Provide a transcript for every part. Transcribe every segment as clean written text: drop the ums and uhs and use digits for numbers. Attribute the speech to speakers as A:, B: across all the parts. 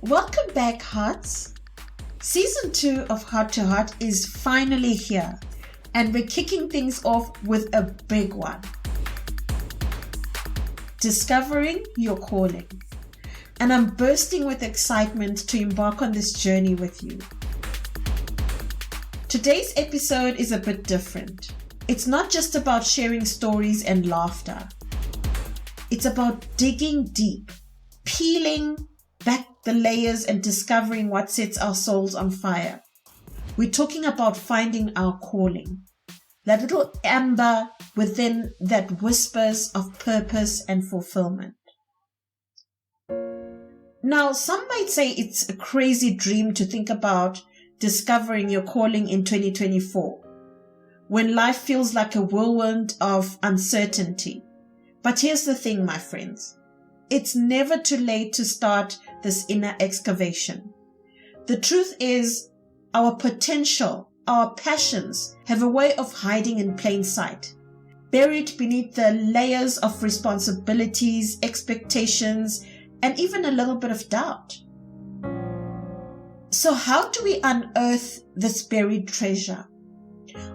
A: Welcome back, Hearts. Season 2 of Heart to Heart is finally here, and we're kicking things off with a big one. Discovering your calling. And I'm bursting with excitement to embark on this journey with you. Today's episode is a bit different. It's not just about sharing stories and laughter. It's about digging deep, peeling back the layers and discovering what sets our souls on fire. We're talking about finding our calling, that little amber within that whispers of purpose and fulfillment. Now, some might say it's a crazy dream to think about discovering your calling in 2024, when life feels like a whirlwind of uncertainty. But here's the thing, my friends. It's never too late to start this inner excavation. The truth is, our potential, our passions have a way of hiding in plain sight, buried beneath the layers of responsibilities, expectations, and even a little bit of doubt. So how do we unearth this buried treasure?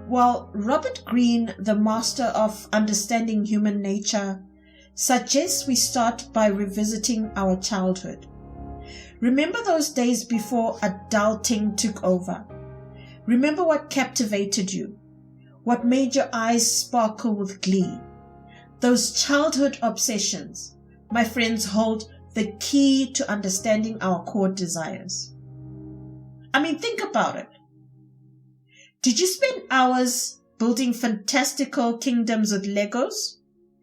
A: Well, Robert Greene, the master of understanding human nature, suggests we start by revisiting our childhood. Remember those days before adulting took over. Remember what captivated you, what made your eyes sparkle with glee. Those childhood obsessions, my friends, hold the key to understanding our core desires. I mean, think about it. Did you spend hours building fantastical kingdoms with Legos?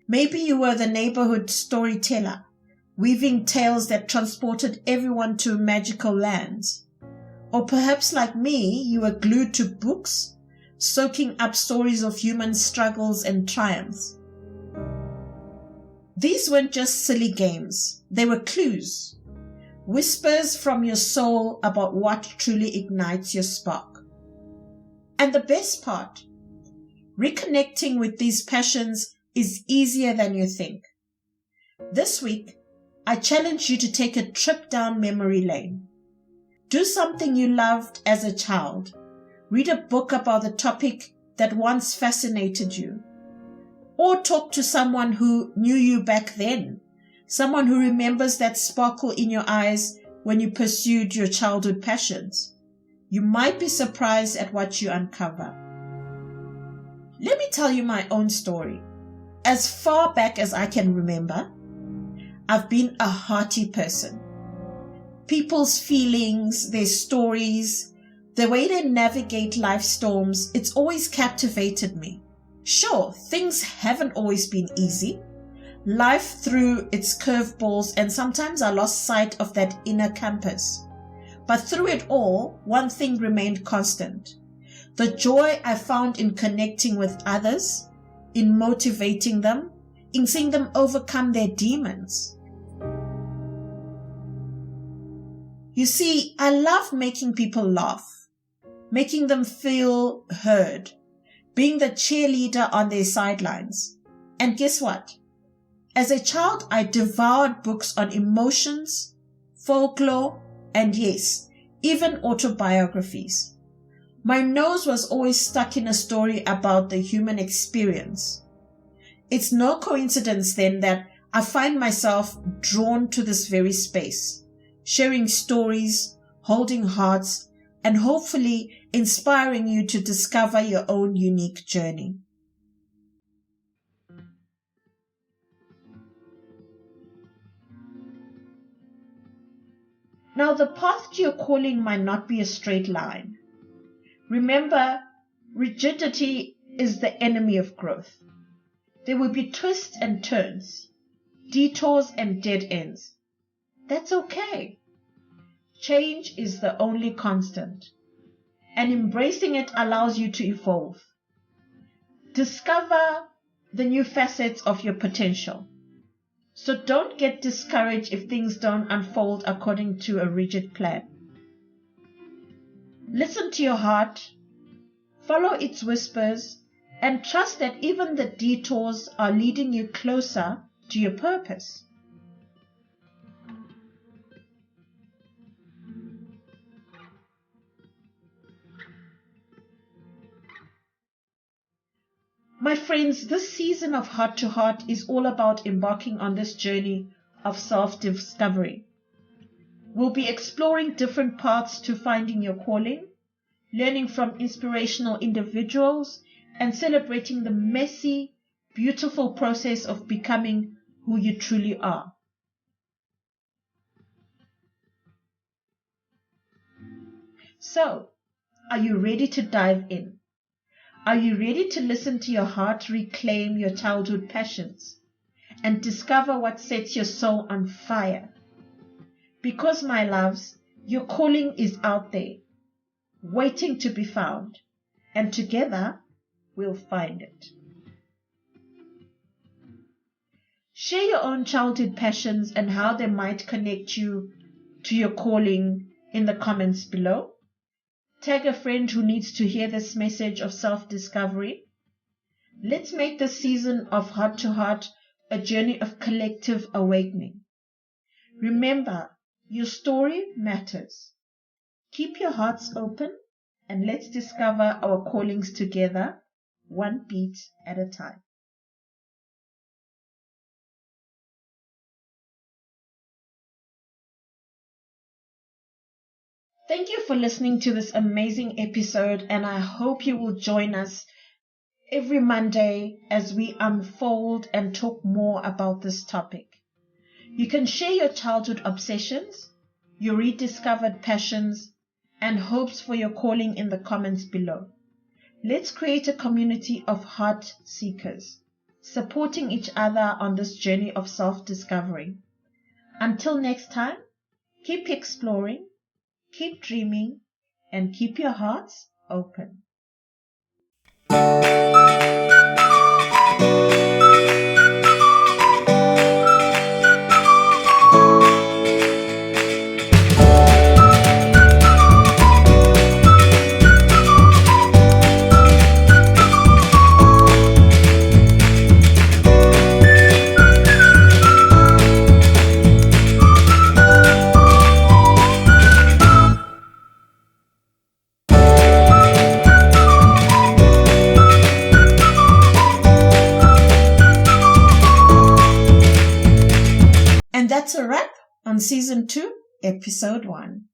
A: Maybe you were the neighborhood storyteller, weaving tales that transported everyone to magical lands. Or perhaps like me, you were glued to books, soaking up stories of human struggles and triumphs. These weren't just silly games. They were clues, whispers from your soul about what truly ignites your spark. And the best part, reconnecting with these passions is easier than you think. This week, I challenge you to take a trip down memory lane. Do something you loved as a child. Read a book about the topic that once fascinated you. Or talk to someone who knew you back then. Someone who remembers that sparkle in your eyes when you pursued your childhood passions. You might be surprised at what you uncover. Let me tell you my own story. As far back as I can remember, I've been a hearty person. People's feelings, their stories, the way they navigate life storms, it's always captivated me. Sure, things haven't always been easy. Life threw its curveballs, and sometimes I lost sight of that inner compass. But through it all, one thing remained constant. The joy I found in connecting with others, in motivating them, in seeing them overcome their demons. You see, I love making people laugh, making them feel heard, being the cheerleader on their sidelines. And guess what? As a child, I devoured books on emotions, folklore, and yes, even autobiographies. My nose was always stuck in a story about the human experience. It's no coincidence then that I find myself drawn to this very space, sharing stories, holding hearts, and hopefully inspiring you to discover your own unique journey. Now, the path to your calling might not be a straight line. Remember, rigidity is the enemy of growth. There will be twists and turns, detours and dead ends. That's okay. Change is the only constant, and embracing it allows you to evolve. Discover the new facets of your potential. So don't get discouraged if things don't unfold according to a rigid plan. Listen to your heart, follow its whispers, and trust that even the detours are leading you closer to your purpose. My friends, this season of Heart to Heart is all about embarking on this journey of self-discovery. We'll be exploring different paths to finding your calling, learning from inspirational individuals, and celebrating the messy, beautiful process of becoming who you truly are. So, are you ready to dive in? Are you ready to listen to your heart reclaim your childhood passions and discover what sets your soul on fire? Because, my loves, your calling is out there, waiting to be found, and together we'll find it. Share your own childhood passions and how they might connect you to your calling in the comments below. Tag a friend who needs to hear this message of self-discovery. Let's make this season of Heart to Heart a journey of collective awakening. Remember, your story matters. Keep your hearts open and let's discover our callings together, one beat at a time. Thank you for listening to this amazing episode, and I hope you will join us every Monday as we unfold and talk more about this topic. You can share your childhood obsessions, your rediscovered passions, and hopes for your calling in the comments below. Let's create a community of heart seekers, supporting each other on this journey of self-discovery. Until next time, keep exploring, keep dreaming, and keep your hearts open. And that's a wrap on Season 2, Episode 1.